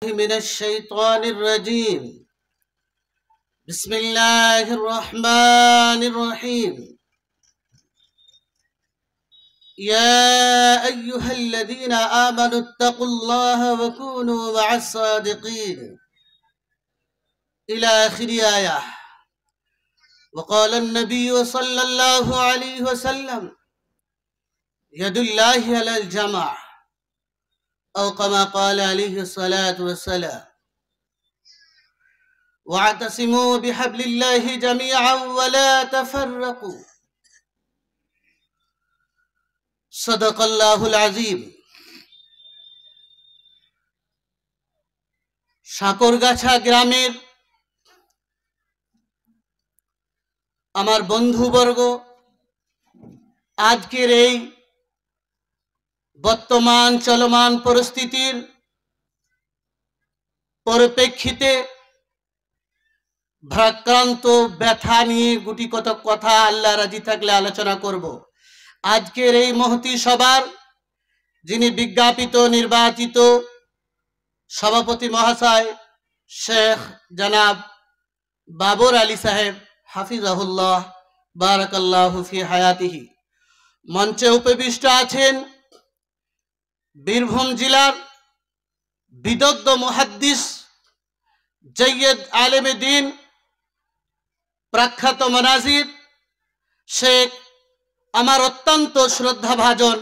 من الشيطان الرجيم. بسم الله الرحمن الرحيم. يا أيها الذين آمنوا اتقوا الله وكونوا مع الصادقين إلى آخر آية. وقال النبي صلى الله عليه وسلم: يد الله على الجمع، أو كما قال عليه الصلاة والسلام: واعتصموا بحبل الله جميعا ولا تفرقوا. صدق الله العظيم। সাকরগাছা গ্রামের আমার বন্ধুবর্গ, আজকের এই বর্তমান চলমান পরিস্থিতির পরিপ্রেক্ষিতে ভারাক্রান্ত ব্যথা নিয়ে গুটি কত কথা আল্লাহ রাজি থাকলে আলোচনা করব। আজকের এই মহতি সভার যিনি বিজ্ঞাপিত নির্বাচিত সভাপতি মহাশয় শেখ জনাব বাবর আলী সাহেব হাফিজাহুল্লাহ বারাকাল্লাহু ফি হায়াতিহি, মঞ্চে উপবিষ্ট আছেন বীরভূম জেলার বিদগ্ধ মুহাদ্দিস জৈয়দ আলেমে দ্বীন প্রখ্যাত মুনাজির শেখ আমার অত্যন্ত শ্রদ্ধাভাজন,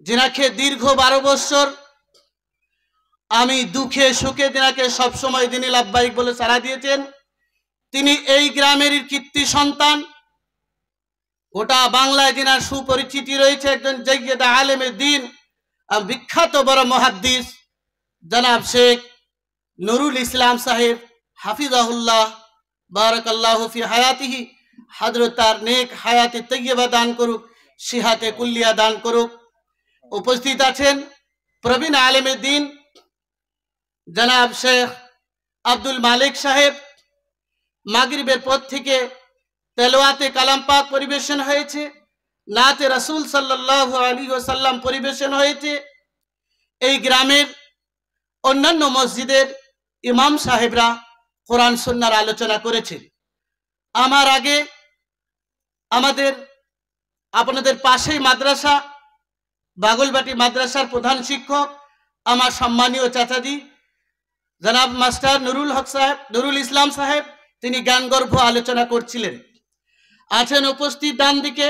যিনাকে দীর্ঘ 12 বছর আমি দুঃখে সুখে তিনাকে সবসময় তিনি লাভবাহিক বলে সাড়া দিয়েছেন। তিনি এই গ্রামের কীর্তি সন্তান, গোটা বাংলায় যিনার সুপরিচিতি রয়েছে, একজন জৈয়দ আলেমে দ্বীন বিখ্যাত বড় মুহাদ্দিস জনাব শেখ নুরুল ইসলাম সাহেব হাফিজাহুল্লাহ বারাকাল্লাহু ফি হায়াতিহি। হযরত তার নেক হায়াতে তৈয়বা দান করুক, সিহাতে কুল্লিয়া দান করুক। উপস্থিত আছেন প্রবীণ আলেমে দ্বীন জনাব শেখ আব্দুল মালিক সাহেব। মাগরিবের পর থেকে তেলাওয়াতে কালাম পাক পরিবেশন হয়েছে, নাতে রাসূল সাল্লাল্লাহু আলাইহি ওয়াসাল্লাম পরিবেশন হয়েছে। এই গ্রামের অন্যান্য মসজিদের ইমাম সাহেবরা কোরআন সুন্নাহর আলোচনা করেছেন। আমার আগে আপনাদের পাশেই মাদ্রাসা বাগলবাটি মাদ্রাসার প্রধান শিক্ষক আমার সম্মানীয় চাচাজি জনাব মাস্টার নুরুল ইসলাম সাহেব, তিনি জ্ঞানগর্ভ আলোচনা করছিলেন। আছেন উপস্থিত ডান দিকে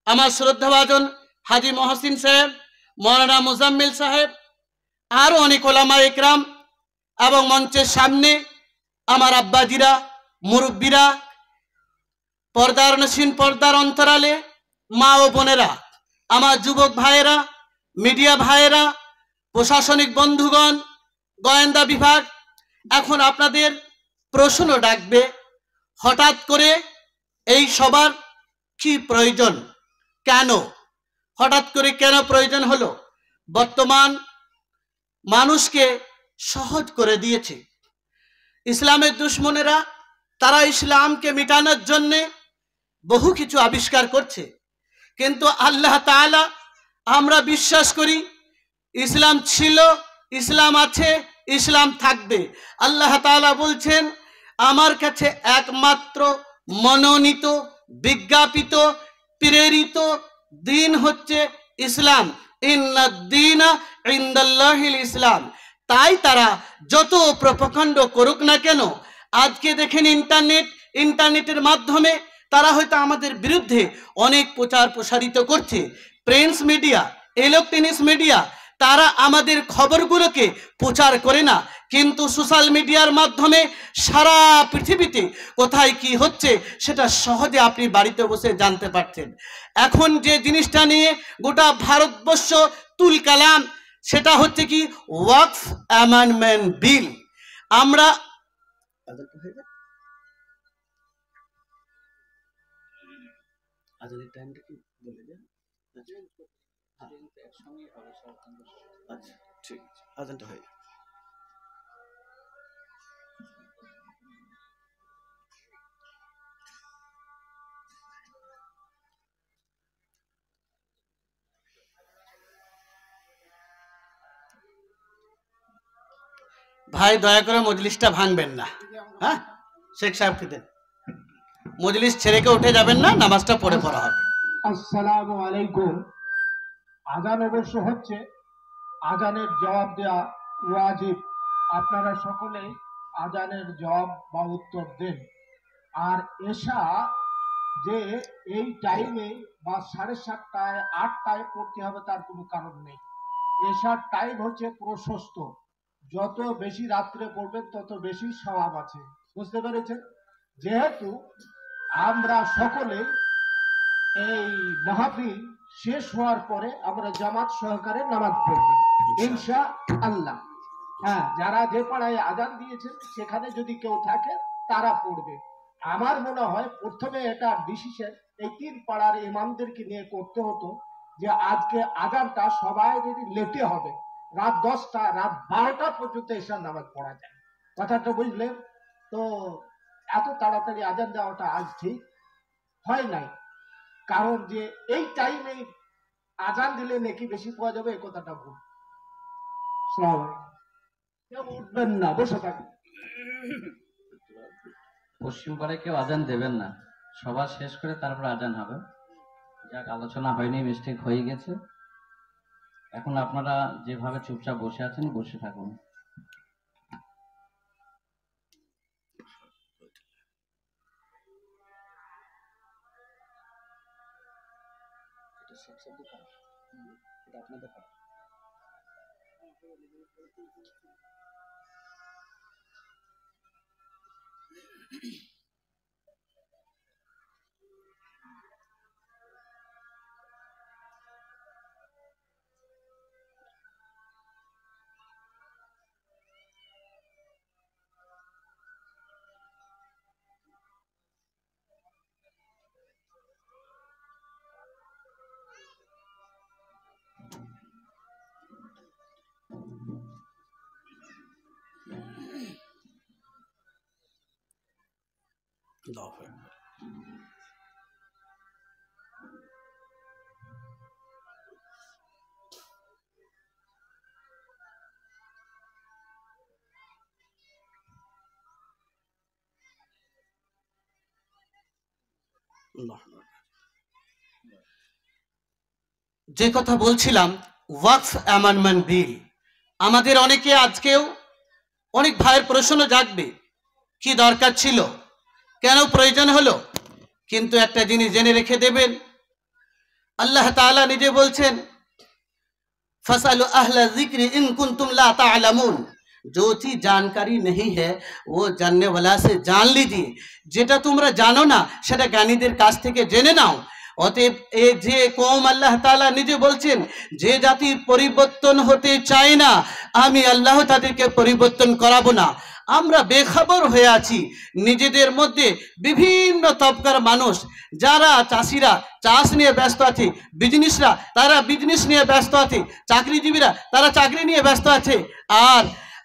আমার শ্রদ্ধাভাজন হাজী মহসিন সাহেব, মৌলানা মুজাম্মিল সাহেব, আরো অনেক ওলামা ইকরাম, এবং মঞ্চের সামনে আমার আব্বাজিরা, মুরব্বীরা, পর্দার নসীন পর্দার অন্তরালে মা ও বোনেরা, আমার যুবক ভাইয়েরা, মিডিয়া ভাইয়েরা, প্রশাসনিক বন্ধুগণ, গোয়েন্দা বিভাগ। এখন আপনাদের প্রশ্ন ডাকবে, হঠাৎ করে এই সবার কি প্রয়োজন, কেন হঠাৎ করে কেন প্রয়োজন হলো? বর্তমান মানুষকে সহজ করে দিয়েছে ইসলামের দুশ্মনেরা। তারা ইসলামকে মিটানোর জন্য বহু কিছু আবিষ্কার করছে, কিন্তু আল্লাহ তাআলা, আমরা বিশ্বাস করি ইসলাম ছিল, ইসলাম আছে, ইসলাম থাকবে। আল্লাহ তাআলা বলছেন, আমার কাছে একমাত্র মনোনীত, বিজ্ঞাপিত, প্রেরিত দিন হচ্ছে ইসলাম। ইন্নাদ দীনা ইনদাল্লাহিল ইসলাম। তাই তারা যত প্রপকাণ্ড করুক না কেন, আজকে দেখেন ইন্টারনেটের মাধ্যমে তারা হয়তো আমাদের বিরুদ্ধে অনেক প্রচার প্রসারিত করছে। প্রিন্ট মিডিয়া, ইলেকট্রনিক্স মিডিয়া, তারা আমাদের খবরগুলোকে প্রচার করে না, কিন্তু সোশ্যাল মিডিয়ার মাধ্যমে সারা পৃথিবীতে কোথায় কি হচ্ছে সেটা সহজে আপনি বাড়িতে বসে জানতে পারছেন। এখন যে জিনিসটা নিয়ে গোটা ভারতবর্ষ তুল কালাম, সেটা হচ্ছে কি ওয়াকফ অ্যামেন্ডমেন্ট বিল। আমরা টাইমটা কি বলে দেন? আচ্ছা, ঠিক আছে, আজানটা হয়ে যাবে। ভাই দয়া করে মজলিসটা ভাঙবেন না। হ্যাঁ, শেখ সাহেবকে দেন। মজলিস ছেড়ে কেউ উঠে যাবেন না, নামাজটা পড়ে পড়া হবে। আসসালামু আলাইকুম। আজান অবশ্য হচ্ছে, আজানের জবাব দেওয়া ওয়াজিব। আপনারা সকলে আজানের জবাব বা উত্তর দেন। আর এশা যে এই টাইমে বা 7:30টায় 8টায় পড়তে হবে তার কোনো কারণ নেই। এশার টাইম হচ্ছে প্রশস্ত, যত বেশি রাত্রে পড়বেন তত বেশি সওয়াব আছে। বুঝতে পেরেছেন? যেহেতু আমরা সকলে এই মাহফিল শেষ হওয়ার পরে আমরা জামাত সহকারে নামাজ পড়ব ইনশাআল্লাহ। হ্যাঁ, যারা যে পাড়ায় আজান দিয়েছেন সেখানে যদি কেউ থাকে তারা পড়বে। আমার মনে হয় প্রথমে এটা ডিসিশন এই 3 পাড়ার ইমামদেরকে নিয়ে করতে হতো যে আজকে আজানটা সবাই যদি লেটে হবে, রাত 10টা রাত 12টা পর্যন্ত এশার নামাজ পড়া যায়। কথাটা বুঝলেন তো? এত তাড়াতাড়ি আজান দেওয়াটা আজ ঠিক হয় নাই, কারণ যে এই টাইমে আজান দিলে নাকি বেশি পাওয়া যাবে, এই কথাটা ভুল। কেউ উঠবেন না, বসে থাকুন। পশ্চিম পাড়ায় কেউ আজান দেবেন না, সভা শেষ করে তারপর আজান হবে। যাক, আলোচনা হয়নি, মিস্টেক হয়ে গেছে। এখন আপনারা যেভাবে চুপচাপ বসে আছেন বসে থাকুন। যে কথা বলছিলাম, ওয়াকফ অ্যামেন্ডমেন্ট বিল, আমাদের অনেকে আজকেও অনেক ভাইয়ের প্রশ্ন জাগবে, কি দরকার ছিল, কেন প্রয়োজন হলো। কিন্তু একটা জিনিস জেনে রেখে দেবেন, আল্লাহ তাআলা নিজে বলছেন, ফাসালু আহলা যিকরি ইন কুনতুম লা তা'লামুন, जो चीज जानकारी नहीं है वो जानने वाला से जान लीजिए। যেটা তোমরা জানো না সেটা জ্ঞানীদের কাছ থেকে জেনে নাও। অতএব এই যে কওম, আল্লাহ তাআলা নিজে বলছেন, যে জাতি পরিবর্তন হতে চায় না আমি আল্লাহ তাদেরকে পরিবর্তন করাবো না। আমরা বেখবর হয়ে আছি, নিজেদের মধ্যে বিভিন্ন তবকার মানুষ, যারা চাষিরা চাষ নিয়ে ব্যস্ত আছে, বিজনেসরা তারা বিজনেস নিয়ে ব্যস্ত আছে, চাকরিজীবীরা তারা চাকরি নিয়ে ব্যস্ত আছে, আর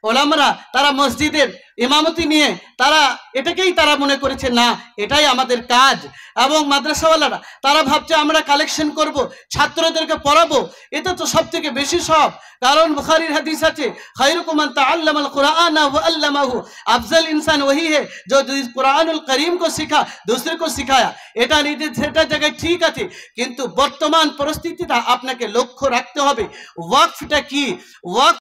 ওলামারা তারা মসজিদের ইমামতি নিয়ে তারা এটাকেই তারা মনে করেছে না এটাই আমাদের কাজ। এবং মাদ্রাসাওয়ালারা তারা ভাবছে আমরা কালেকশন করব, ছাত্রদেরকে পড়াবো, এটা তো সব থেকে বেশি সব। কারণ বুখারীর হাদিস আছে, খায়রুকুম মান তাআল্লামাল কুরআন ওয়া আল্লামাহু, আফজল ইনসান वही है जो কুরআনুল কারীম को सीखा दूसरे को सिखाया। এটা নিজে সেটা জায়গায় ঠিক আছে, কিন্তু বর্তমান পরিস্থিতিটা আপনাকে লক্ষ্য রাখতে হবে। ওয়াকফটা কি? ওয়াকফ